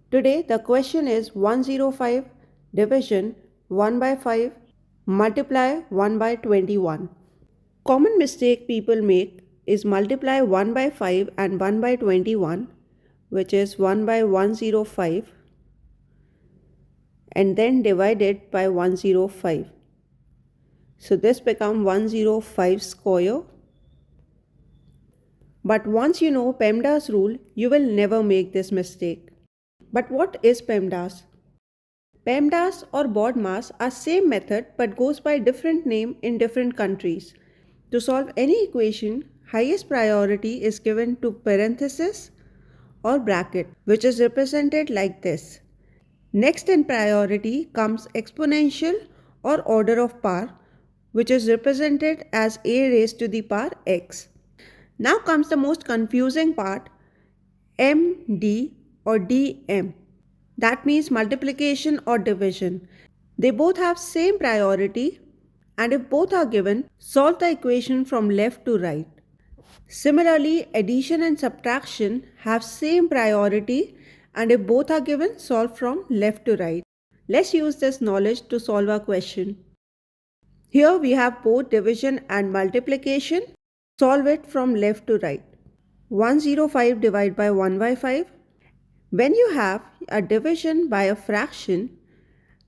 Today the question is 105 division 1 by 5 multiply 1 by 21. Common mistake people make is multiply 1 by 5 and 1 by 21, which is 1 by 105, and then divide it by 105. So this becomes 105 square. But once you know PEMDAS rule, you will never make this mistake. But what is PEMDAS? PEMDAS or BODMAS are same method but goes by different name in different countries. To solve any equation, highest priority is given to parenthesis or bracket, which is represented like this. Next in priority comes exponential or order of power, which is represented as a raised to the power x. Now comes the most confusing part, MD or DM. That means multiplication or division. They both have same priority, and if both are given, solve the equation from left to right. Similarly, addition and subtraction have same priority, and if both are given, solve from left to right. Let's use this knowledge to solve our question. Here we have both division and multiplication. Solve it from left to right. 105 divided by 1 by 5. When you have a division by a fraction,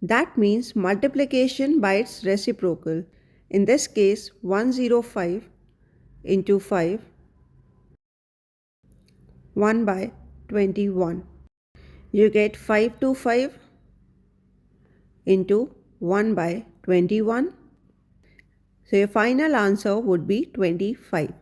that means multiplication by its reciprocal. In this case, 105 into 5, 1 by 21. You get 5 to 5 into 1 by 21. So your final answer would be 25.